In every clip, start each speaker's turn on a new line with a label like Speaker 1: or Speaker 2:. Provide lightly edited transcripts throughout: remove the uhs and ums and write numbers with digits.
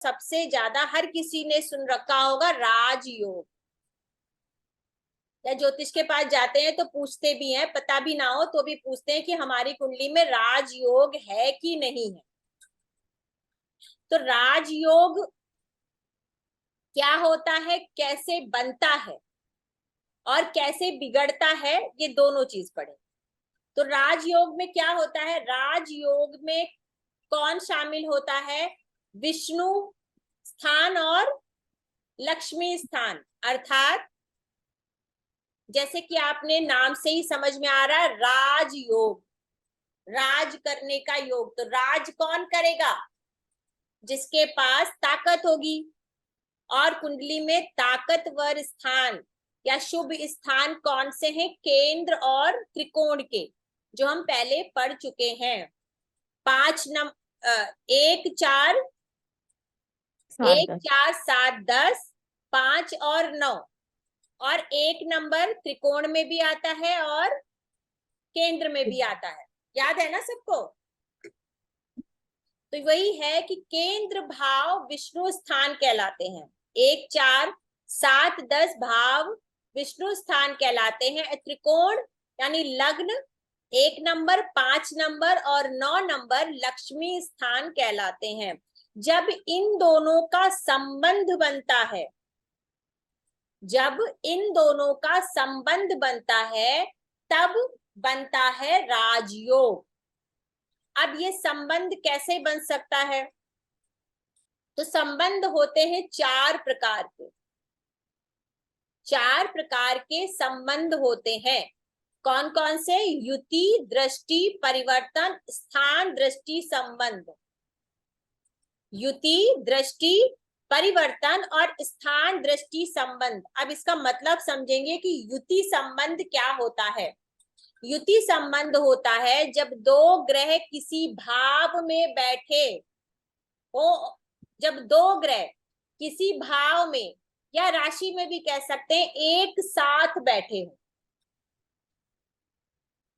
Speaker 1: सबसे ज्यादा हर किसी ने सुन रखा होगा, राजयोग। या ज्योतिष के पास जाते हैं तो पूछते भी हैं, पता भी ना हो तो भी पूछते हैं कि हमारी कुंडली में राजयोग है कि नहीं है। तो राजयोग क्या होता है, कैसे बनता है और कैसे बिगड़ता है, ये दोनों चीज पढ़े। तो राजयोग में क्या होता है, राजयोग में कौन शामिल होता है, विष्णु स्थान और लक्ष्मी स्थान। अर्थात जैसे कि आपने नाम से ही समझ में आ रहा है, राजयोग, राज करने का योग। तो राज कौन करेगा, जिसके पास ताकत होगी। और कुंडली में ताकतवर स्थान या शुभ स्थान कौन से हैं, केंद्र और त्रिकोण के, जो हम पहले पढ़ चुके हैं। 1 4 1 4 7 10, 5 और 9, और 1 नंबर त्रिकोण में भी आता है और केंद्र में भी आता है। याद है ना सबको। तो वही है कि केंद्र भाव विष्णु स्थान कहलाते हैं। 1 4 7 10 भाव विष्णु स्थान कहलाते हैं। त्रिकोण यानी लग्न 1 नंबर, 5 नंबर और 9 नंबर लक्ष्मी स्थान कहलाते हैं। जब इन दोनों का संबंध बनता है, जब इन दोनों का संबंध बनता है, तब बनता है राजयोग। अब ये संबंध कैसे बन सकता है, तो संबंध होते हैं 4 प्रकार के। 4 प्रकार के संबंध होते हैं। कौन कौन से, युति, दृष्टि, परिवर्तन, स्थान दृष्टि संबंध। युति, दृष्टि, परिवर्तन और स्थान दृष्टि संबंध। अब इसका मतलब समझेंगे कि युति संबंध क्या होता है। युति संबंध होता है जब दो ग्रह किसी भाव में बैठे हो, जब दो ग्रह किसी भाव में या राशि में भी कह सकते हैं, एक साथ बैठे हो।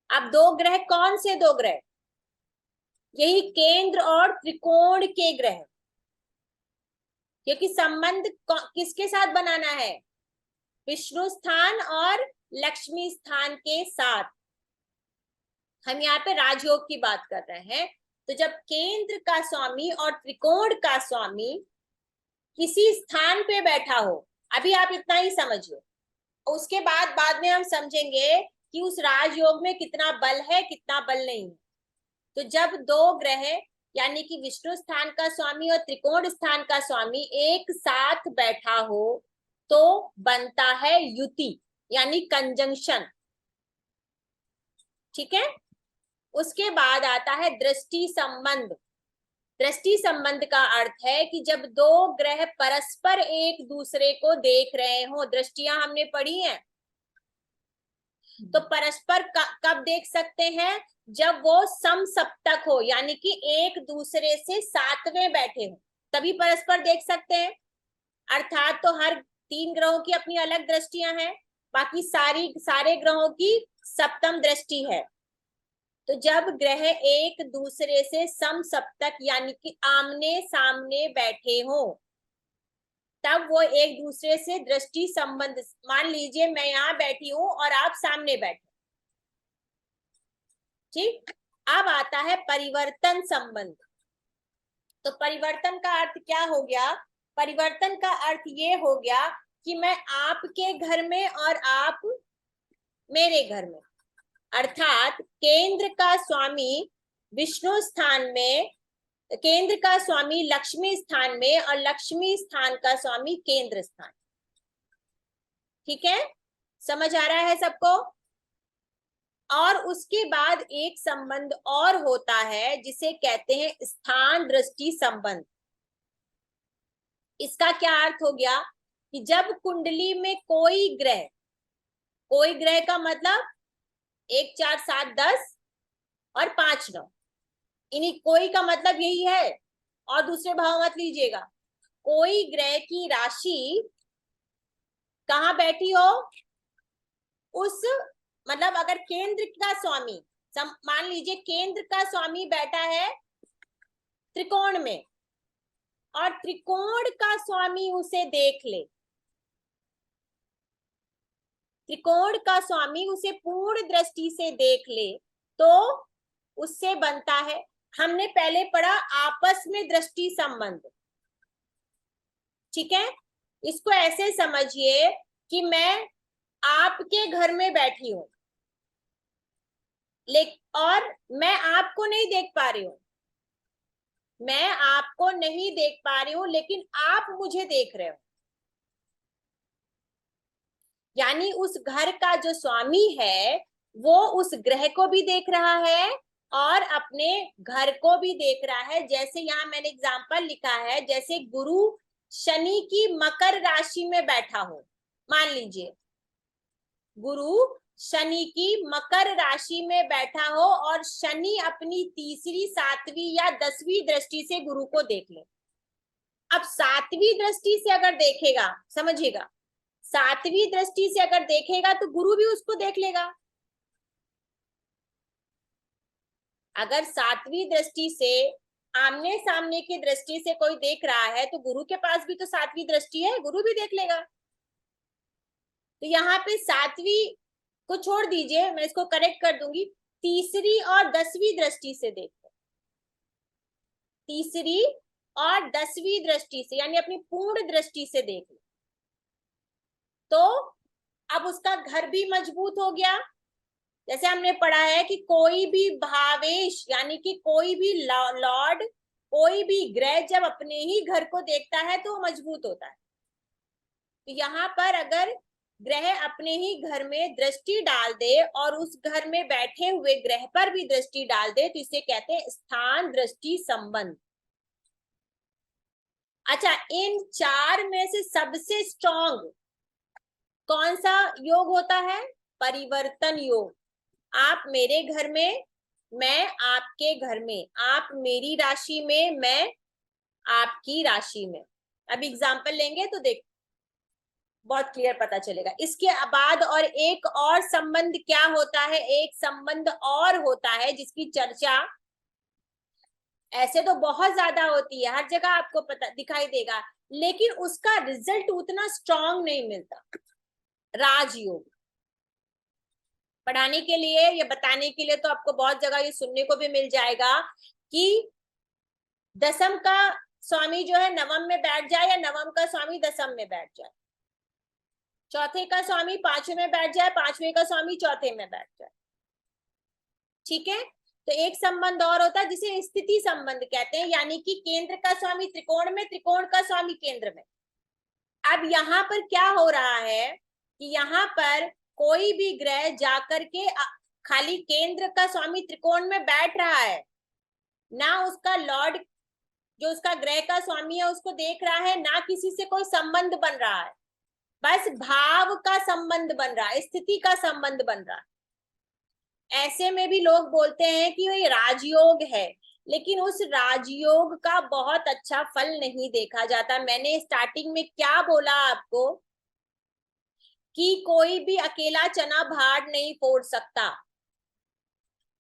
Speaker 1: अब दो ग्रह कौन से दो ग्रह, यही केंद्र और त्रिकोण के ग्रह, क्योंकि संबंध किसके साथ बनाना है, विष्णु स्थान और लक्ष्मी स्थान के साथ। हम यहाँ पे राजयोग की बात कर रहे हैं। तो जब केंद्र का स्वामी और त्रिकोण का स्वामी किसी स्थान पे बैठा हो, अभी आप इतना ही समझिए, उसके बाद में हम समझेंगे कि उस राजयोग में कितना बल है, कितना बल नहीं है। तो जब दो ग्रह यानी कि विष्णु स्थान का स्वामी और त्रिकोण स्थान का स्वामी एक साथ बैठा हो, तो बनता है युति यानी कंजंक्शन। ठीक है। उसके बाद आता है दृष्टि संबंध। दृष्टि संबंध का अर्थ है कि जब दो ग्रह परस्पर एक दूसरे को देख रहे हो, दृष्टियां हमने पढ़ी हैं, तो परस्पर कब देख सकते हैं, जब वो समसप्तक हो, यानी कि एक दूसरे से सातवें बैठे हो, तभी परस्पर देख सकते हैं। अर्थात तो हर 3 ग्रहों की अपनी अलग दृष्टियां हैं, बाकी सारे ग्रहों की सप्तम दृष्टि है। तो जब ग्रह एक दूसरे से समसप्तक यानी कि आमने सामने बैठे हो, तब वो एक दूसरे से दृष्टि संबंध, मान लीजिए मैं यहाँ बैठी हूं और आप सामने बैठे, ठीक। अब आता है परिवर्तन संबंध। तो परिवर्तन का अर्थ क्या हो गया, परिवर्तन का अर्थ ये हो गया कि मैं आपके घर में और आप मेरे घर में, अर्थात केंद्र का स्वामी विष्णु स्थान में, केंद्र का स्वामी लक्ष्मी स्थान में और लक्ष्मी स्थान का स्वामी केंद्र स्थान। ठीक है, समझ आ रहा है सबको। और उसके बाद एक संबंध और होता है जिसे कहते हैं स्थान दृष्टि संबंध। इसका क्या अर्थ हो गया कि जब कुंडली में कोई ग्रह का मतलब 1 4 7 10 और 5 9, इन्हीं कोई का मतलब यही है, और दूसरे भाव मत लीजिएगा। कोई ग्रह की राशि कहाँ बैठी हो, उस मतलब अगर केंद्र का स्वामी, मान लीजिए केंद्र का स्वामी बैठा है त्रिकोण में, और त्रिकोण का स्वामी उसे देख ले, त्रिकोण का स्वामी उसे पूर्ण दृष्टि से देख ले, तो उससे बनता है, हमने पहले पढ़ा आपस में दृष्टि संबंध। ठीक है, इसको ऐसे समझिए कि मैं आपके घर में बैठी हूं, और मैं आपको नहीं देख पा रही हूं, मैं आपको नहीं देख पा रही हूं, लेकिन आप मुझे देख रहे हो। यानी उस घर का जो स्वामी है वो उस ग्रह को भी देख रहा है और अपने घर को भी देख रहा है। जैसे यहाँ मैंने एग्जांपल लिखा है, जैसे गुरु शनि की मकर राशि में बैठा हो, मान लीजिए गुरु शनि की मकर राशि में बैठा हो और शनि अपनी तीसरी, सातवीं या 10वीं दृष्टि से गुरु को देख ले। अब 7वीं दृष्टि से अगर देखेगा, समझिएगा, 7वीं दृष्टि से अगर देखेगा तो गुरु भी उसको देख लेगा। अगर 7वीं दृष्टि से आमने सामने की दृष्टि से कोई देख रहा है तो गुरु के पास भी तो 7वीं दृष्टि है, गुरु भी देख लेगा। तो यहाँ पे 7वीं को छोड़ दीजिए, मैं इसको करेक्ट कर दूंगी, तीसरी और 10वीं दृष्टि से देखो, तीसरी और 10वीं दृष्टि से, यानी अपनी पूर्ण दृष्टि से देख लो, तो अब उसका घर भी मजबूत हो गया। जैसे हमने पढ़ा है कि कोई भी भावेश यानी कि कोई भी लॉर्ड, कोई भी ग्रह जब अपने ही घर को देखता है तो वो मजबूत होता है। तो यहाँ पर अगर ग्रह अपने ही घर में दृष्टि डाल दे और उस घर में बैठे हुए ग्रह पर भी दृष्टि डाल दे तो इसे कहते हैं स्थान दृष्टि संबंध। अच्छा, इन 4 में से सबसे स्ट्रॉन्ग कौन सा योग होता है? परिवर्तन योग। आप मेरे घर में, मैं आपके घर में, आप मेरी राशि में, मैं आपकी राशि में। अब एग्जाम्पल लेंगे तो देख बहुत क्लियर पता चलेगा। इसके बाद और एक और संबंध क्या होता है, एक संबंध और होता है जिसकी चर्चा ऐसे तो बहुत ज्यादा होती है, हर जगह आपको पता दिखाई देगा, लेकिन उसका रिजल्ट उतना स्ट्रॉन्ग नहीं मिलता। राजयोग पढ़ाने के लिए या बताने के लिए तो आपको बहुत जगह ये सुनने को भी मिल जाएगा कि दसम का स्वामी जो है नवम में बैठ जाए या नवम का स्वामी दसम में बैठ जाए, चौथे का स्वामी 5वें में बैठ जाए, 5वें का स्वामी चौथे में बैठ जाए। ठीक है, तो एक संबंध और होता है जिसे स्थिति संबंध कहते हैं, यानी कि केंद्र का स्वामी त्रिकोण में, त्रिकोण का स्वामी केंद्र में। अब यहाँ पर क्या हो रहा है कि यहाँ पर कोई भी ग्रह जाकर के खाली केंद्र का स्वामी त्रिकोण में बैठ रहा है, ना उसका लॉर्ड जो उसका ग्रह का स्वामी है उसको देख रहा है, ना किसी से कोई संबंध बन रहा है, बस भाव का संबंध बन रहा है, स्थिति का संबंध बन रहा है। ऐसे में भी लोग बोलते हैं कि ये राजयोग है, लेकिन उस राजयोग का बहुत अच्छा फल नहीं देखा जाता। मैंने स्टार्टिंग में क्या बोला आपको कि कोई भी अकेला चना भार नहीं फोड़ सकता,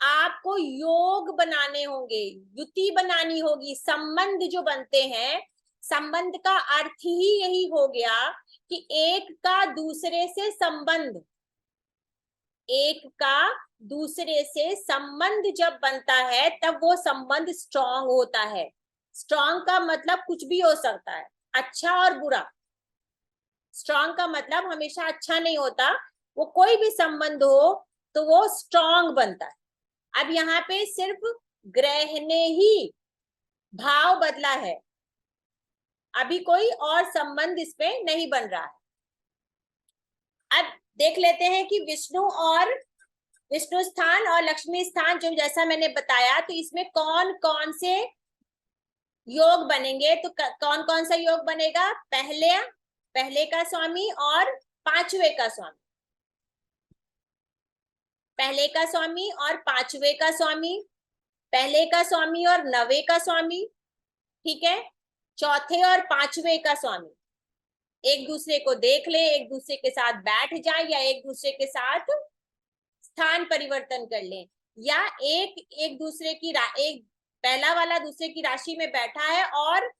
Speaker 1: आपको योग बनाने होंगे, युति बनानी होगी। संबंध जो बनते हैं, संबंध का अर्थ ही यही हो गया कि एक का दूसरे से संबंध, एक का दूसरे से संबंध जब बनता है तब वो संबंध स्ट्रॉन्ग होता है। स्ट्रॉन्ग का मतलब कुछ भी हो सकता है, अच्छा और बुरा। स्ट्रॉन्ग का मतलब हमेशा अच्छा नहीं होता, वो कोई भी संबंध हो तो वो स्ट्रॉन्ग बनता है। अब यहाँ पे सिर्फ ग्रह ने ही भाव बदला है, अभी कोई और संबंध इसमें नहीं बन रहा है। अब देख लेते हैं कि विष्णु स्थान और लक्ष्मी स्थान जो जैसा मैंने बताया, तो इसमें कौन कौन से योग बनेंगे। तो कौन कौन सा योग बनेगा? पहले का स्वामी और 5वें का स्वामी, पहले का स्वामी और 5वें का स्वामी, पहले का स्वामी और 9वें का स्वामी, ठीक है, चौथे और 5वें का स्वामी एक दूसरे को देख ले, एक दूसरे के साथ बैठ जाए या एक दूसरे के साथ स्थान परिवर्तन कर ले, या एक दूसरे की एक पहला वाला दूसरे की राशि में बैठा है और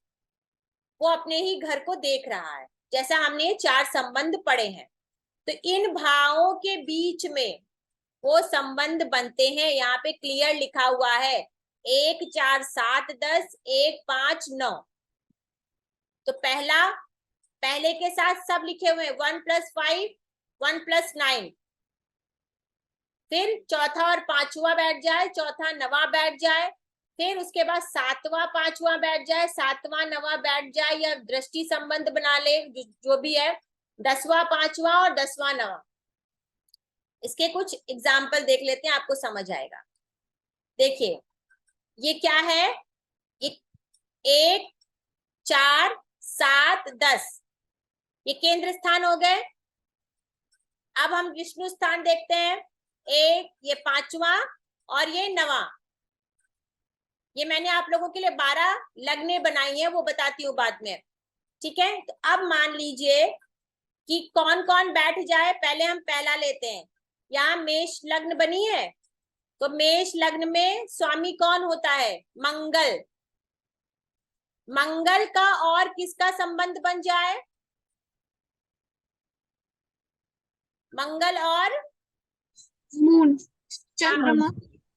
Speaker 1: वो अपने ही घर को देख रहा है। जैसा हमने ये 4 संबंध पढ़े हैं, तो इन भावों के बीच में वो संबंध बनते हैं। यहाँ पे क्लियर लिखा हुआ है 1 4 7 10 1 5 9। तो पहले के साथ सब लिखे हुए हैं 1 + 5 1 + 9। फिर चौथा और पांचवा बैठ जाए, चौथा नवा बैठ जाए, फिर उसके बाद सातवां पांचवा बैठ जाए, सातवां नवा बैठ जाए, या दृष्टि संबंध बना ले, जो भी है, 10वां पांचवा और 10वां नवा। इसके कुछ एग्जाम्पल देख लेते हैं, आपको समझ आएगा। देखिए ये क्या है, ये 1 4 7 10 ये केंद्र स्थान हो गए। अब हम विष्णु स्थान देखते हैं, एक ये पांचवा और ये नवा। ये मैंने आप लोगों के लिए 12 लग्नें बनाई हैं, वो बताती हूँ बाद में, ठीक है। तो अब मान लीजिए कि कौन कौन बैठ जाए। पहले हम पहला लेते हैं, यहाँ मेष लग्न बनी है, तो मेष लग्न में स्वामी कौन होता है, मंगल। मंगल का और किसका संबंध बन जाए, मंगल और
Speaker 2: मून, चंद्रमा।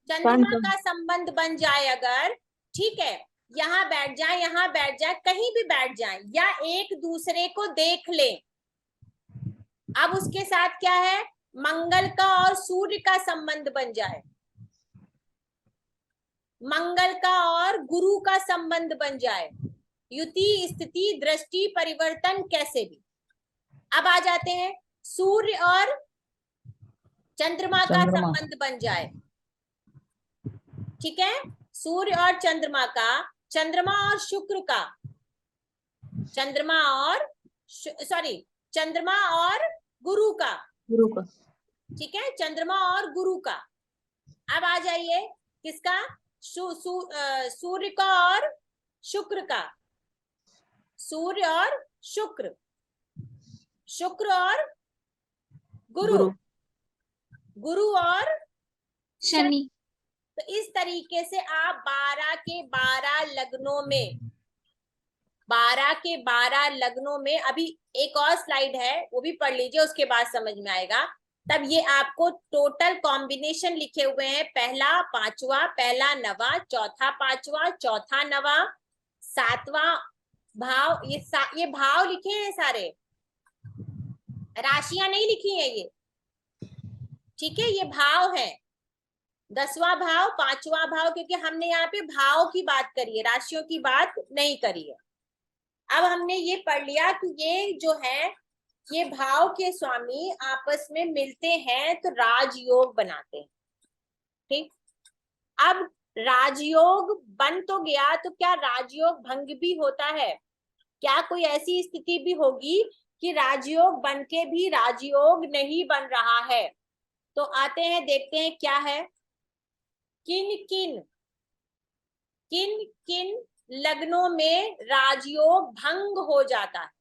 Speaker 1: चंद्रमा का संबंध बन जाए अगर, ठीक है, यहाँ बैठ जाए, यहाँ बैठ जाए, कहीं भी बैठ जाए, या एक दूसरे को देख ले। अब उसके साथ क्या है, मंगल का और सूर्य का संबंध बन जाए, मंगल का और गुरु का संबंध बन जाए, युति स्थिति दृष्टि परिवर्तन कैसे भी। अब आ जाते हैं सूर्य और चंद्रमा का संबंध बन जाए, ठीक है, सूर्य और चंद्रमा का, चंद्रमा और शुक्र का, चंद्रमा और चंद्रमा और गुरु का, ठीक है, चंद्रमा और गुरु का। अब आ जाइए किसका, सूर्य का और शुक्र का, सूर्य और शुक्र, शुक्र और गुरु, गुरु और
Speaker 2: शनि।
Speaker 1: तो इस तरीके से आप 12 के 12 लग्नों में, 12 के 12 लग्नों में, अभी एक और स्लाइड है वो भी पढ़ लीजिए, उसके बाद समझ में आएगा। तब ये आपको टोटल कॉम्बिनेशन लिखे हुए हैं, पहला पांचवा, पहला नवा, चौथा पांचवा, चौथा नवा, सातवां भाव, ये भाव लिखे हैं सारे, राशियां नहीं लिखी है ये, ठीक है, ये भाव है। 10वां भाव, 5वां भाव, क्योंकि हमने यहाँ पे भाव की बात करी है, राशियों की बात नहीं करी है। अब हमने ये पढ़ लिया कि ये जो है, ये भाव के स्वामी आपस में मिलते हैं तो राजयोग बनाते हैं, ठीक। अब राजयोग बन तो गया, तो क्या राजयोग भंग भी होता है, क्या कोई ऐसी स्थिति भी होगी कि राजयोग बन के भी राजयोग नहीं बन रहा है। तो आते हैं, देखते हैं क्या है, किन किन किन किन लग्नों में राजयोग भंग हो जाता है।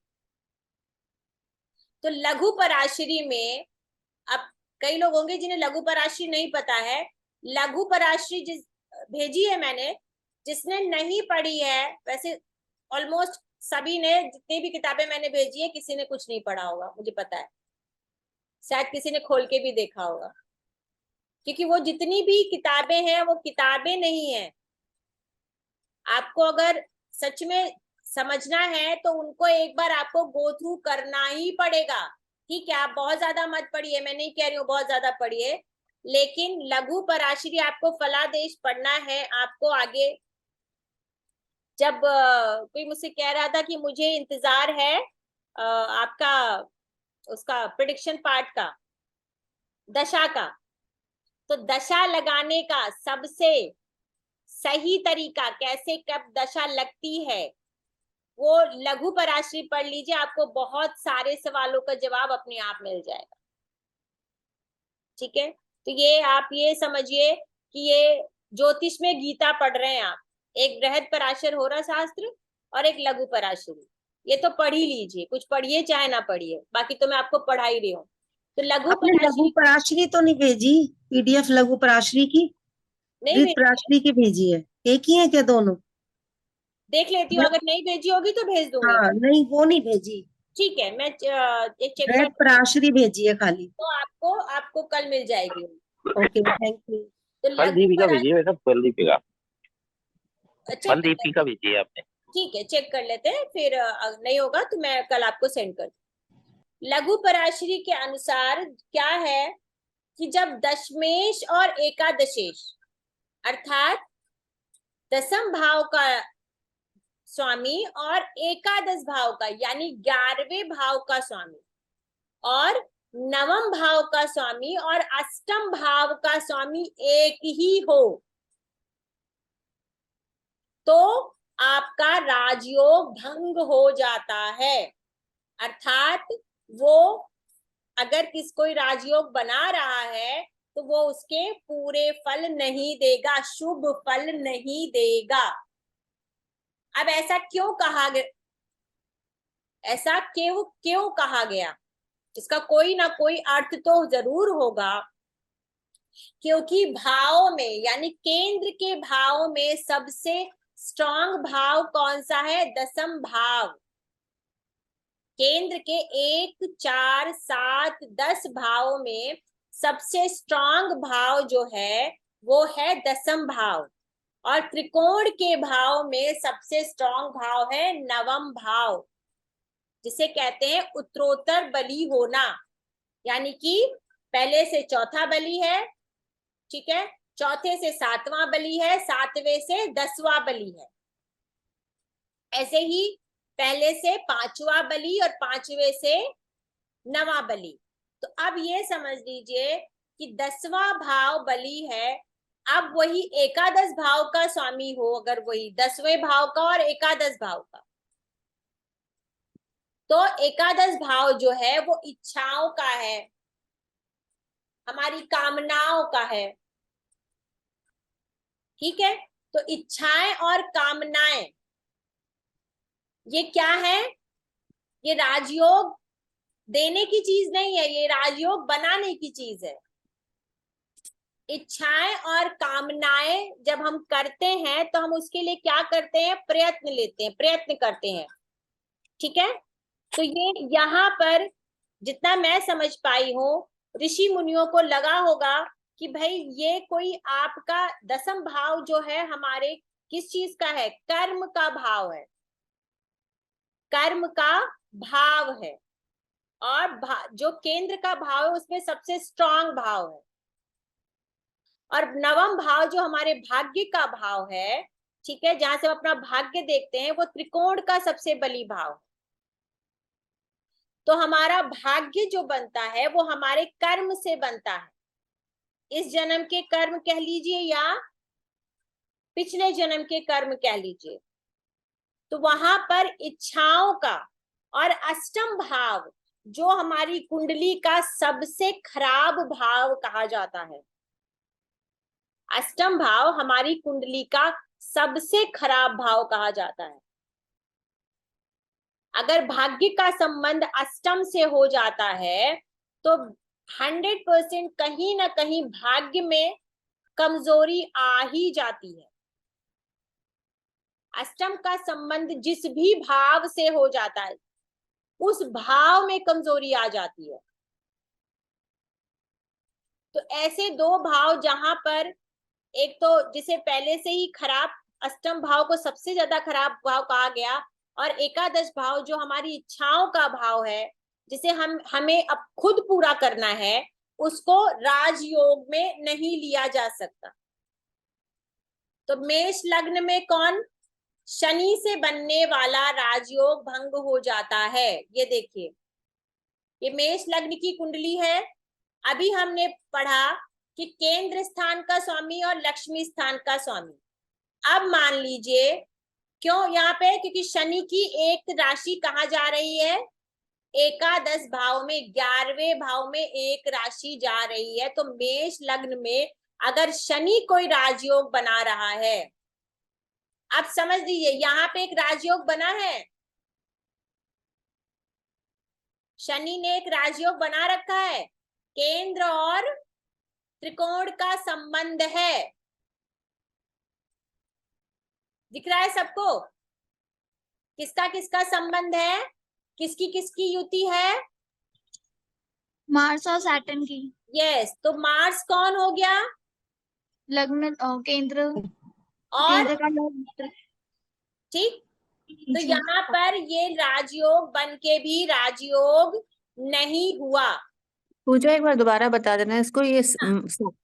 Speaker 1: तो लघु पराशरी में, अब कई लोग होंगे जिन्हें लघु पराशरी नहीं पता है, लघु पराशरी जिस भेजी है मैंने, जिसने नहीं पढ़ी है, वैसे ऑलमोस्ट सभी ने, जितनी भी किताबें मैंने भेजी है, किसी ने कुछ नहीं पढ़ा होगा, मुझे पता है, शायद किसी ने खोल के भी देखा होगा, क्योंकि वो जितनी भी किताबें हैं वो किताबें नहीं है। आपको अगर सच में समझना है तो उनको एक बार आपको गो थ्रू करना ही पड़ेगा, ठीक है। आप बहुत ज्यादा मत पढ़िए, मैं नहीं कह रही हूँ बहुत ज्यादा पढ़िए, लेकिन लघु पराशरी आपको फलादेश पढ़ना है। आपको आगे, जब कोई मुझसे कह रहा था कि मुझे इंतजार है आपका उसका प्रेडिक्शन पार्ट का, दशा का, तो दशा लगाने का सबसे सही तरीका, कैसे कब दशा लगती है, वो लघु पराशरी पढ़ लीजिए, आपको बहुत सारे सवालों का जवाब अपने आप मिल जाएगा, ठीक है। तो ये आप ये समझिए कि ये ज्योतिष में गीता पढ़ रहे हैं आप, एक बृहद पराशर होरा शास्त्र और एक लघु पराशरी, ये तो पढ़ ही लीजिए, कुछ पढ़िए चाहे ना पढ़िए, बाकी तो मैं आपको पढ़ा ही रही हूँ। तो लघु
Speaker 3: पराशरी तो नहीं भेजी, पीडीएफ लघु पराशरी की,
Speaker 1: नहीं भेजी,
Speaker 3: पराशरी की भेजी है, एक ही है क्या दोनों?
Speaker 1: देख लेती हूँ, अगर नहीं भेजी होगी तो भेज दूंगी।
Speaker 3: हाँ नहीं वो नहीं भेजी।
Speaker 1: ठीक है, मैं एक चेक कर,
Speaker 3: रेड पराशरी भेजी है खाली।
Speaker 1: तो आपको आपको कल मिल जाएगी।
Speaker 3: Okay thank you.
Speaker 1: तो
Speaker 4: फल
Speaker 1: लघु
Speaker 4: दीपिका
Speaker 1: पराशरी
Speaker 4: भेजिए बेटा, फल दीपिका,
Speaker 1: चेक
Speaker 4: फल
Speaker 1: कर लेते,
Speaker 4: दीपिका भेजिए आपने।
Speaker 1: ठीक है चेक कर लेते हैं, फिर नहीं होगा तो मैं कल आपको सेंड कर दूँ। लघु पराशरी के अनुसार क्या है कि जब दशमेश और एकादशेश अर्थात दसम भाव का स्वामी और एकादश भाव का यानी 11वें भाव का स्वामी और नवम भाव का स्वामी और अष्टम भाव का स्वामी एक ही हो तो आपका राजयोग भंग हो जाता है। अर्थात वो अगर कोई राजयोग बना रहा है तो वो उसके पूरे फल नहीं देगा, शुभ फल नहीं देगा। अब ऐसा क्यों कहा गया, ऐसा क्यों क्यों कहा गया, इसका कोई ना कोई अर्थ तो जरूर होगा। क्योंकि भाव में यानी केंद्र के भाव में सबसे स्ट्रांग भाव कौन सा है? दसम भाव। केंद्र के 1, 4, 7, 10 भाव में सबसे स्ट्रांग भाव जो है वो है दसम भाव, और त्रिकोण के भाव में सबसे स्ट्रांग भाव है नवम भाव, जिसे कहते हैं उत्तरोत्तर बली होना। यानी कि पहले से चौथा बली है, ठीक है, चौथे से सातवां बली है, सातवें से 10वां बली है, ऐसे ही पहले से पांचवा बली और पांचवे से नवा बली। तो अब ये समझ लीजिए कि 10वां भाव बली है। अब वही एकादश भाव का स्वामी हो, अगर वही 10वें भाव का और एकादश भाव का, तो एकादश भाव जो है वो इच्छाओं का है, हमारी कामनाओं का है, ठीक है। तो इच्छाएं और कामनाएं ये क्या है? ये राजयोग देने की चीज नहीं है, ये राजयोग बनाने की चीज है। इच्छाएं और कामनाएं जब हम करते हैं तो हम उसके लिए क्या करते हैं? प्रयत्न लेते हैं, प्रयत्न करते हैं, ठीक है। तो ये यहाँ पर जितना मैं समझ पाई हूँ, ऋषि मुनियों को लगा होगा कि भाई ये कोई आपका दसम भाव जो है हमारे किस चीज का है? कर्म का भाव है, कर्म का भाव है, और जो केंद्र का भाव है उसमें सबसे स्ट्रांग भाव है, और नवम भाव जो हमारे भाग्य का भाव है, ठीक है, जहां से हम अपना भाग्य देखते हैं, वो त्रिकोण का सबसे बली भाव है। तो हमारा भाग्य जो बनता है वो हमारे कर्म से बनता है, इस जन्म के कर्म कह लीजिए या पिछले जन्म के कर्म कह लीजिए। तो वहां पर इच्छाओं का, और अष्टम भाव जो हमारी कुंडली का सबसे खराब भाव कहा जाता है, अष्टम भाव हमारी कुंडली का सबसे खराब भाव कहा जाता है। अगर भाग्य का संबंध अष्टम से हो जाता है तो 100% कहीं ना कहीं भाग्य में कमजोरी आ ही जाती है। अष्टम का संबंध जिस भी भाव से हो जाता है उस भाव में कमजोरी आ जाती है। तो ऐसे दो भाव जहां पर एक तो जिसे पहले से ही खराब, अष्टम भाव को सबसे ज्यादा खराब भाव कहा गया, और एकादश भाव जो हमारी इच्छाओं का भाव है, जिसे हमें अब खुद पूरा करना है, उसको राजयोग में नहीं लिया जा सकता। तो मेष लग्न में कौन? शनि से बनने वाला राजयोग भंग हो जाता है। ये देखिए, ये मेष लग्न की कुंडली है। अभी हमने पढ़ा कि केंद्र स्थान का स्वामी और लक्ष्मी स्थान का स्वामी। अब मान लीजिए, क्यों यहाँ पे? क्योंकि शनि की एक राशि कहाँ जा रही है? एकादश भाव में, 11वें भाव में एक राशि जा रही है। तो मेष लग्न में अगर शनि कोई राजयोग बना रहा है, अब समझ लीजिए यहाँ पे एक राजयोग बना है, शनि ने एक राजयोग बना रखा है, केंद्र और त्रिकोण का संबंध है। दिख रहा है सबको? किसका किसका संबंध है, किसकी किसकी युति है?
Speaker 2: मार्स और सैटर्न की
Speaker 1: यस, तो मार्स कौन हो गया?
Speaker 2: लग्न केंद्र,
Speaker 1: और
Speaker 2: केंद्र का लग्न।
Speaker 1: ठीक, तो
Speaker 2: जी।
Speaker 1: यहाँ पर ये राजयोग बन के भी राजयोग नहीं हुआ।
Speaker 4: पूजा एक बार दोबारा बता देना इसको। ये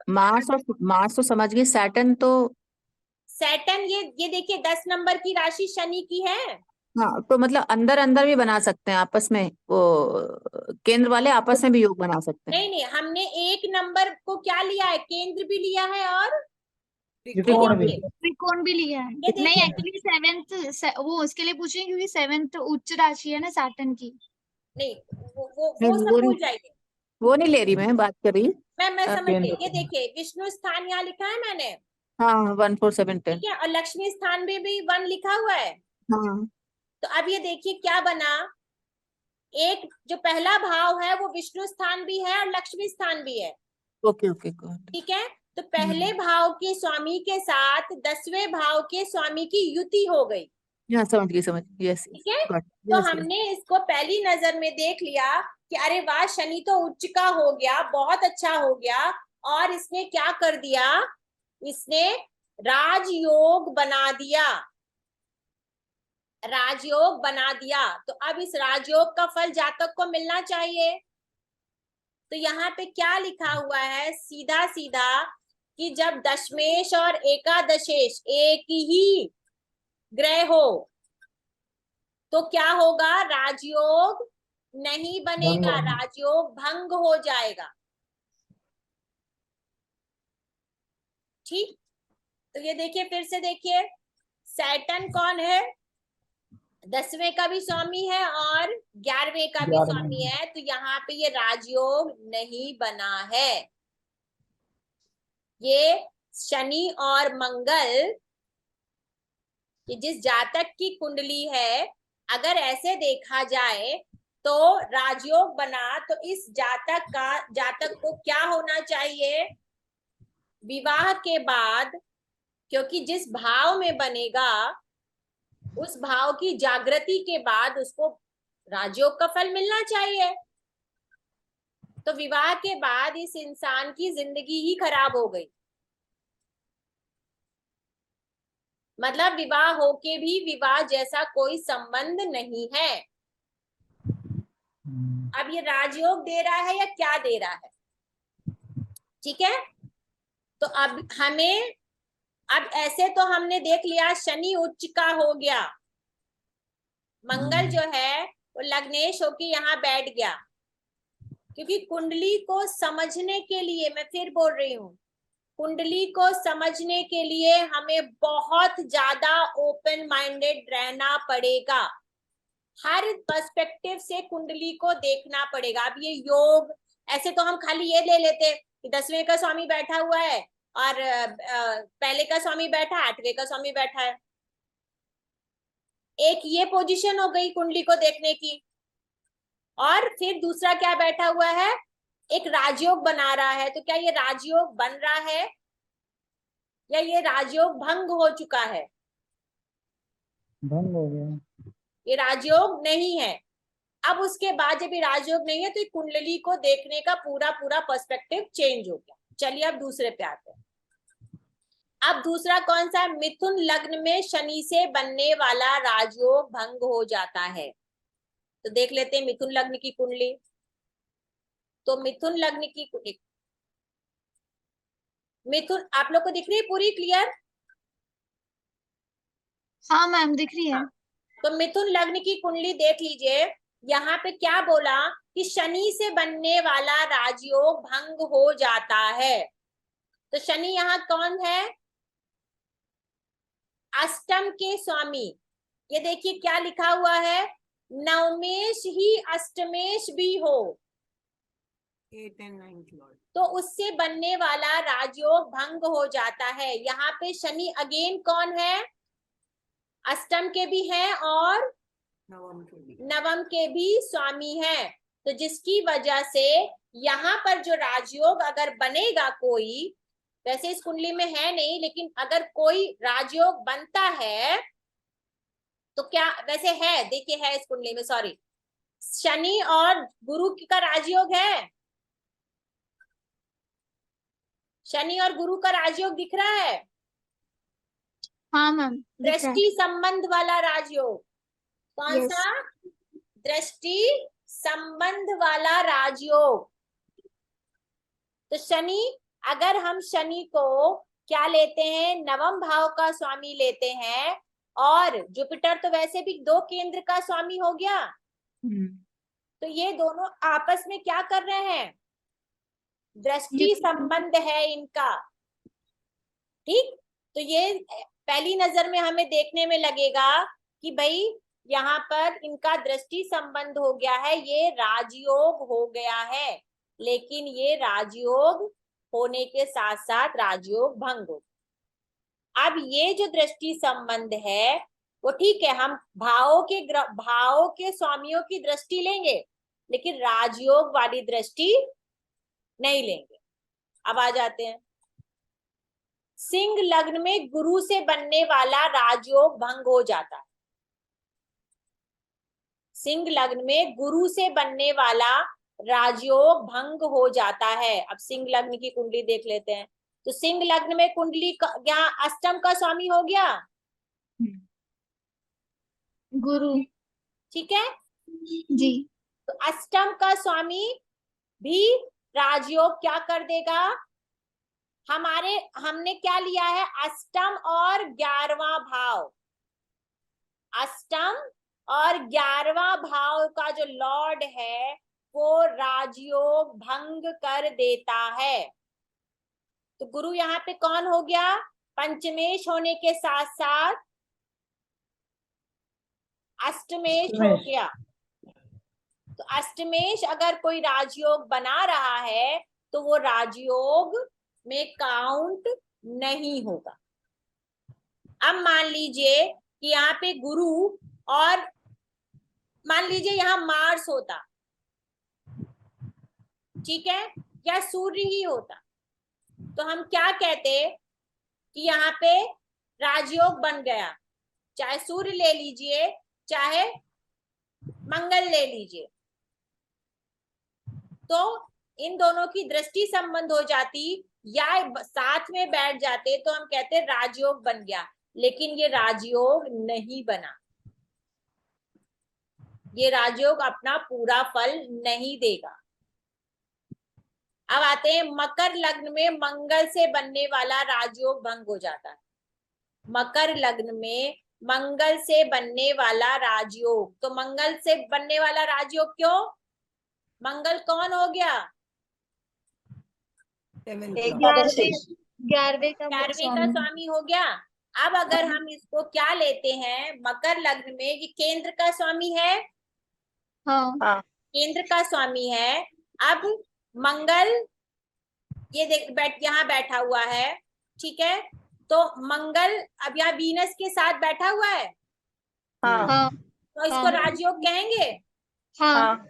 Speaker 4: मार्स तो समझ गई, सैटर्न तो।
Speaker 1: सैटर्न, ये देखिए 10 नंबर की राशि शनि की है।
Speaker 4: हाँ, तो मतलब अंदर अंदर भी बना सकते हैं आपस में, वो केंद्र वाले आपस में भी योग बना सकते हैं।
Speaker 1: नहीं नहीं, हमने 1 नंबर को क्या लिया है, केंद्र भी लिया है और
Speaker 4: त्रिकोण भी।
Speaker 2: त्रिकोण भी लिया है।
Speaker 1: ये
Speaker 2: नहीं,
Speaker 1: देखिए,
Speaker 2: एक्चुअली सेवेंथ वो उसके लिए पूछे क्योंकि सेवेंथ उच्च राशि है ना सैटर्न की।
Speaker 1: नहीं
Speaker 4: नहीं,
Speaker 1: वो सब भूल जाइए,
Speaker 4: वो नहीं ले रही, मैं बात कर रही।
Speaker 1: मैं समझ गई।
Speaker 4: केंद्र।
Speaker 1: ये देखिए विष्णु स्थान यहाँ लिखा है मैंने,
Speaker 4: हाँ, 1 4 7 10।
Speaker 1: ठीक है, और लक्ष्मी स्थान में भी 1 लिखा हुआ है।
Speaker 4: हाँ,
Speaker 1: तो अब ये देखिए क्या बना, एक जो पहला भाव है वो विष्णु स्थान भी है और लक्ष्मी स्थान भी है,
Speaker 4: ओके ओके गुड।
Speaker 1: ठीक है। तो पहले भाव के स्वामी के साथ 10वें भाव के स्वामी की युति हो गई,
Speaker 4: हाँ, समझ गई, यस
Speaker 1: ठीक है।
Speaker 4: गॉट।
Speaker 1: तो हमने इसको पहली नजर में देख लिया कि अरे वाह, शनि तो उच्च का हो गया, बहुत अच्छा हो गया, और इसने क्या कर दिया, इसने राजयोग बना दिया, राजयोग बना दिया। तो अब इस राजयोग का फल जातक को मिलना चाहिए। तो यहाँ पे क्या लिखा हुआ है, सीधा सीधा, कि जब दशमेश और एकादशेश एक ही ग्रह हो तो क्या होगा, राजयोग नहीं बनेगा, राजयोग भंग हो जाएगा। ठीक, तो ये देखिए, फिर से देखिए, सैटर्न कौन है, 10वें का भी स्वामी है और 11वें का भी स्वामी है, तो यहाँ पे ये राजयोग नहीं बना है। ये शनि और मंगल, कि जिस जातक की कुंडली है, अगर ऐसे देखा जाए तो राजयोग बना, तो इस जातक को क्या होना चाहिए, विवाह के बाद, क्योंकि जिस भाव में बनेगा उस भाव की जागृति के बाद उसको राजयोग का फल मिलना चाहिए। तो विवाह के बाद इस इंसान की जिंदगी ही खराब हो गई, मतलब विवाह होके भी विवाह जैसा कोई संबंध नहीं है। अब ये राजयोग दे रहा है या क्या दे रहा है, ठीक है। तो अब हमें, अब ऐसे तो हमने देख लिया शनि उच्च का हो गया, मंगल जो है वो लग्नेश होके यहाँ बैठ गया, क्योंकि कुंडली को समझने के लिए, मैं फिर बोल रही हूँ, कुंडली को समझने के लिए हमें बहुत ज्यादा ओपन माइंडेड रहना पड़ेगा, हर पर्सपेक्टिव से कुंडली को देखना पड़ेगा। अब ये योग, ऐसे तो हम खाली ये ले लेते कि 10वें का स्वामी बैठा हुआ है और पहले का स्वामी बैठा, 8वें का स्वामी बैठा है, एक ये पोजीशन हो गई कुंडली को देखने की। और फिर दूसरा क्या बैठा हुआ है, एक राजयोग बना रहा है, तो क्या ये राजयोग बन रहा है या ये राजयोग भंग हो चुका है?
Speaker 4: भंग हो गया।
Speaker 1: ये राजयोग नहीं है। अब उसके बाद जब ये राजयोग नहीं है तो कुंडली को देखने का पूरा पूरा पर्सपेक्टिव चेंज हो गया। चलिए अब दूसरे पे आते हैं। अब दूसरा कौन सा, मिथुन लग्न में शनि से बनने वाला राजयोग भंग हो जाता है। तो देख लेते हैं मिथुन लग्न की कुंडली। तो मिथुन लग्न की कुंडली, मिथुन आप लोग को दिख रही है पूरी क्लियर?
Speaker 2: हाँ मैम, दिख रही है।
Speaker 1: तो मिथुन लग्न की कुंडली देख लीजिए, यहाँ पे क्या बोला कि शनि से बनने वाला राजयोग भंग हो जाता है। तो शनि यहाँ कौन है, अष्टम के स्वामी। ये देखिए क्या लिखा हुआ है, नवमेश ही अष्टमेश भी हो
Speaker 5: 8 and 9 lord।
Speaker 1: तो उससे बनने वाला राजयोग भंग हो जाता है। यहाँ पे शनि अगेन कौन है, अष्टम के भी हैं और नवम के भी स्वामी है। तो जिसकी वजह से यहाँ पर जो राजयोग अगर बनेगा कोई, वैसे इस कुंडली में है नहीं, लेकिन अगर कोई राजयोग बनता है तो क्या वैसे है, देखिए है इस कुंडली में, सॉरी, शनि और गुरु का राजयोग है, शनि और गुरु का राजयोग दिख रहा है,
Speaker 2: हाँ मैम दिख रहा है।
Speaker 1: दृष्टि संबंध वाला राजयोग। कौन
Speaker 2: Yes.
Speaker 1: सा? दृष्टि संबंध वाला राजयोग। तो शनि, अगर हम शनि को क्या लेते हैं, नवम भाव का स्वामी लेते हैं, और जुपिटर तो वैसे भी 2 केंद्र का स्वामी हो गया, तो ये दोनों आपस में क्या कर रहे हैं, दृष्टि संबंध है इनका। ठीक, तो ये पहली नजर में हमें देखने में लगेगा कि भाई यहाँ पर इनका दृष्टि संबंध हो गया है, ये राजयोग हो गया है, लेकिन ये राजयोग होने के साथ साथ राजयोग भंग हो। अब ये जो दृष्टि संबंध है वो ठीक है, हम भावों के स्वामियों की दृष्टि लेंगे, लेकिन राजयोग वाली दृष्टि नहीं लेंगे। अब आ जाते हैं, सिंह लग्न में गुरु से बनने वाला राजयोग भंग हो जाता है। सिंह लग्न में गुरु से बनने वाला राजयोग भंग हो जाता है। अब सिंह लग्न की कुंडली देख लेते हैं। तो सिंह लग्न में कुंडली यहाँ अष्टम का स्वामी हो गया
Speaker 2: गुरु।
Speaker 1: ठीक है
Speaker 2: जी।
Speaker 1: तो अष्टम का स्वामी भी राजयोग क्या कर देगा, हमने क्या लिया है, अष्टम और 11वां भाव, अष्टम और 11वां भाव का जो लॉर्ड है वो राजयोग भंग कर देता है। तो गुरु यहाँ पे कौन हो गया, पंचमेश होने के साथ साथ अष्टमेश हो गया। तो अष्टमेश अगर कोई राजयोग बना रहा है तो वो राजयोग में काउंट नहीं होगा। अब मान लीजिए कि यहाँ पे गुरु और मान लीजिए यहाँ मार्स होता, ठीक है, या सूर्य ही होता, तो हम क्या कहते कि यहाँ पे राजयोग बन गया, चाहे सूर्य ले लीजिए चाहे मंगल ले लीजिए, तो इन दोनों की दृष्टि संबंध हो जाती या साथ में बैठ जाते तो हम कहते राजयोग बन गया, लेकिन ये राजयोग नहीं बना, ये राजयोग अपना पूरा फल नहीं देगा। अब आते हैं मकर लग्न में मंगल से बनने वाला राजयोग भंग हो जाता है। मकर लग्न में मंगल से बनने वाला राजयोग, तो मंगल से बनने वाला राजयोग क्यों, मंगल कौन हो गया,
Speaker 2: 11वें का
Speaker 1: 11वें का स्वामी हो गया। अब अगर हम इसको क्या लेते हैं, मकर लग्न में ये केंद्र का स्वामी है,
Speaker 2: हाँ
Speaker 1: केंद्र का स्वामी है। अब मंगल ये देख यहाँ बैठा हुआ है, ठीक है, तो मंगल अब यहाँ वीनस के साथ बैठा हुआ है,
Speaker 2: हाँ
Speaker 1: तो इसको राजयोग कहेंगे,
Speaker 2: हाँ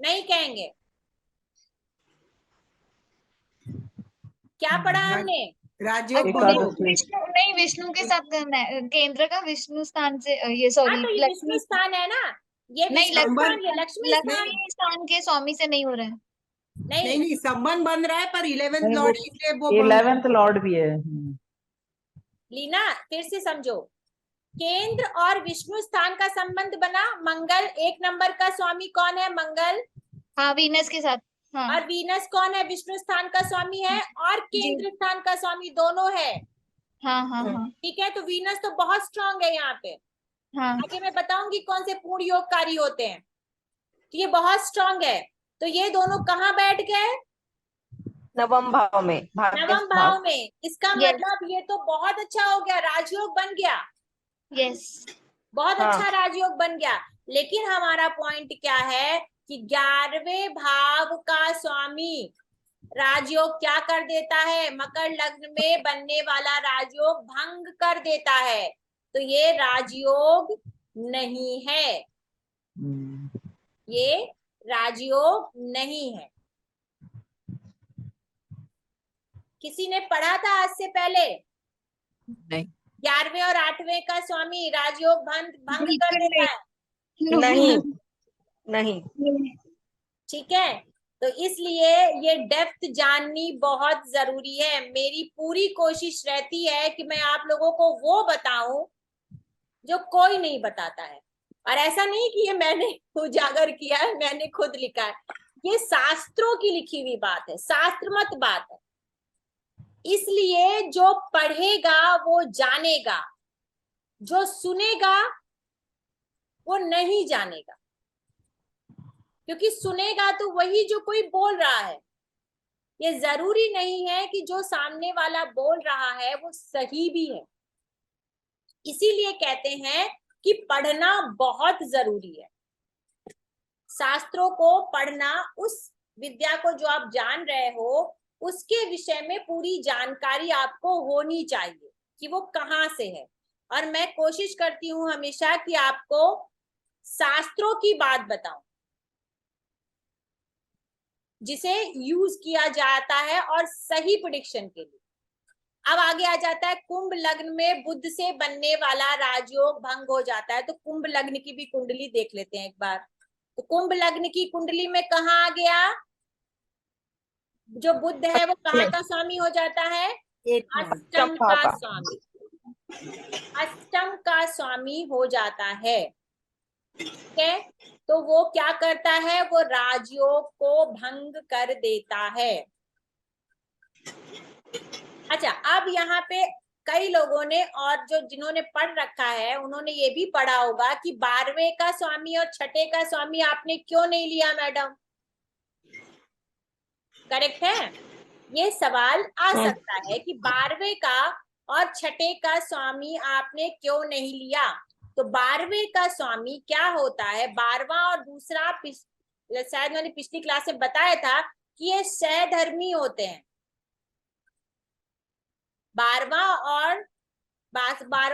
Speaker 1: नहीं कहेंगे। क्या पढ़ा हमने,
Speaker 5: राजयोग
Speaker 2: विष्णु नहीं, विष्णु के साथ करना है, केंद्र का विष्णु स्थान से, ये सॉरी
Speaker 1: तो ये विष्णु स्थान है ना, ये
Speaker 2: नहीं,
Speaker 1: विष्णु स्थान, ये लक्ष्मी स्थान,
Speaker 2: लक्ष्मी स्थान के स्वामी से नहीं हो रहा है।
Speaker 5: नहीं संबंध बन रहा है, पर 11th लॉर्ड इसलिए वो
Speaker 6: 11th लॉर्ड भी है।
Speaker 1: लीना फिर से समझो, केंद्र और विष्णु स्थान का संबंध बना, मंगल 1 नंबर का स्वामी कौन है, मंगल,
Speaker 2: हाँ वीनस के साथ, हाँ
Speaker 1: और वीनस कौन है, विष्णु स्थान का स्वामी है, और केंद्र स्थान का स्वामी दोनों है,
Speaker 2: हाँ
Speaker 1: ठीक है। तो वीनस तो बहुत स्ट्रांग है यहाँ पे,
Speaker 2: हाँ
Speaker 1: आगे मैं बताऊंगी कौन से पूर्ण योगकारी होते हैं, तो ये बहुत स्ट्रांग है। तो ये दोनों कहाँ बैठ गए,
Speaker 6: नवम भाव में,
Speaker 1: नवम भाव में। इसका मतलब ये तो बहुत अच्छा हो गया, राजयोग बन गया,
Speaker 2: यस
Speaker 1: बहुत अच्छा राजयोग बन गया। लेकिन हमारा पॉइंट क्या है कि 11वें भाव का स्वामी राजयोग क्या कर देता है, मकर लग्न में बनने वाला राजयोग भंग कर देता है, तो ये राजयोग नहीं है, ये राजयोग नहीं है। किसी ने पढ़ा था आज से पहले,
Speaker 4: नहीं,
Speaker 1: 11वें और 8वें का स्वामी राजयोग भंग भंग कर
Speaker 2: बिल्कुल
Speaker 1: देता है।
Speaker 6: नहीं नहीं
Speaker 1: ठीक है, तो इसलिए ये डेप्थ जाननी बहुत जरूरी है। मेरी पूरी कोशिश रहती है कि मैं आप लोगों को वो बताऊं जो कोई नहीं बताता है। और ऐसा नहीं कि ये मैंने उजागर किया है, मैंने खुद लिखा है, ये शास्त्रों की लिखी हुई बात है, शास्त्र मत बात है। इसलिए जो पढ़ेगा वो जानेगा, जो सुनेगा वो नहीं जानेगा, क्योंकि सुनेगा तो वही जो कोई बोल रहा है। ये जरूरी नहीं है कि जो सामने वाला बोल रहा है वो सही भी है। इसीलिए कहते हैं कि पढ़ना बहुत जरूरी है। शास्त्रों को पढ़ना, उस विद्या को जो आप जान रहे हो उसके विषय में पूरी जानकारी आपको होनी चाहिए कि वो कहाँ से है। और मैं कोशिश करती हूँ हमेशा कि आपको शास्त्रों की बात बताऊं जिसे यूज किया जाता है और सही प्रेडिक्शन के लिए। अब आगे आ जाता है कुंभ लग्न में बुध से बनने वाला राजयोग भंग हो जाता है। तो कुंभ लग्न की भी कुंडली देख लेते हैं एक बार। तो कुंभ लग्न की कुंडली में कहाँ आ गया, जो बुध है वो कहाँ का स्वामी हो जाता है,
Speaker 5: 8 9
Speaker 1: अष्टम का
Speaker 6: का।
Speaker 1: स्वामी, अष्टम का स्वामी हो जाता है। ठीक है, तो वो क्या करता है, वो राजयोग को भंग कर देता है। अच्छा, अब यहाँ पे कई लोगों ने, और जो जिन्होंने पढ़ रखा है उन्होंने ये भी पढ़ा होगा कि 12वें का स्वामी और छठे का स्वामी आपने क्यों नहीं लिया मैडम। करेक्ट है, ये सवाल आ सकता है कि 12वें का और छठे का स्वामी आपने क्यों नहीं लिया। तो 12वें का स्वामी क्या होता है, 12वां और दूसरा, शायद मैंने पिछली क्लास में बताया था कि ये सहधर्मी होते हैं। 12वां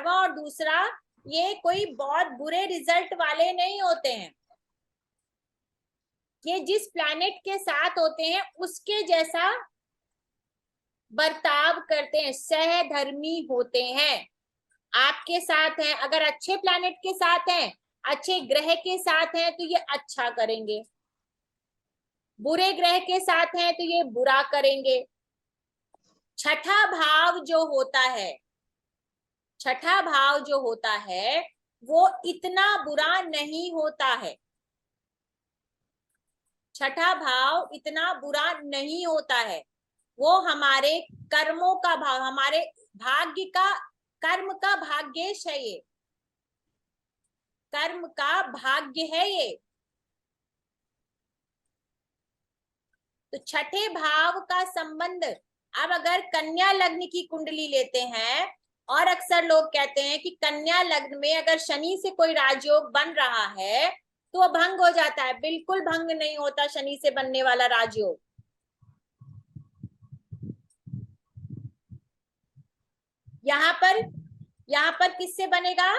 Speaker 1: और दूसरा ये कोई बहुत बुरे रिजल्ट वाले नहीं होते हैं। ये जिस प्लैनेट के साथ होते हैं उसके जैसा बर्ताव करते हैं, सहधर्मी होते हैं। आपके साथ हैं, अगर अच्छे प्लैनेट के साथ हैं, अच्छे ग्रह के साथ हैं तो ये अच्छा करेंगे, बुरे ग्रह के साथ हैं तो ये बुरा करेंगे। छठा भाव जो होता है, छठा भाव जो होता है वो इतना बुरा नहीं होता है। छठा भाव इतना बुरा नहीं होता है, वो हमारे कर्मों का भाव, हमारे भाग्य का, कर्म का भाग्येश है ये, कर्म का भाग्य है ये। तो छठे भाव का संबंध, अब अगर कन्या लग्न की कुंडली लेते हैं, और अक्सर लोग कहते हैं कि कन्या लग्न में अगर शनि से कोई राजयोग बन रहा है तो वो भंग हो जाता है। बिल्कुल भंग नहीं होता शनि से बनने वाला राजयोग। यहाँ पर किससे बनेगा,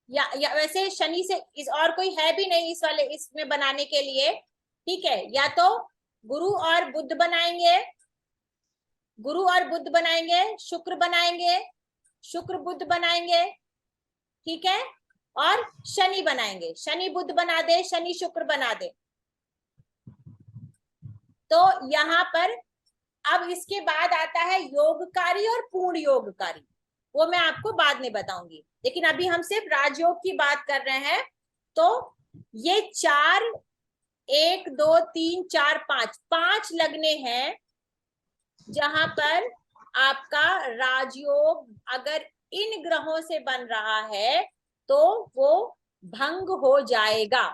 Speaker 1: या वैसे शनि से इस और कोई है भी नहीं इस वाले इसमें बनाने के लिए। ठीक है, या तो गुरु और बुध बनाएंगे, गुरु और बुध बनाएंगे, शुक्र बनाएंगे, शुक्र बुध बनाएंगे, ठीक है, और शनि बनाएंगे, शनि बुध बना दे, शनि शुक्र बना दे। तो यहाँ पर अब इसके बाद आता है योगकारी और पूर्ण योगकारी, वो मैं आपको बाद में बताऊंगी, लेकिन अभी हम सिर्फ राजयोग की बात कर रहे हैं। तो ये 4, 1 2 3 4 5 लग्ने हैं जहां पर आपका राजयोग अगर इन ग्रहों से बन रहा है तो वो भंग हो जाएगा।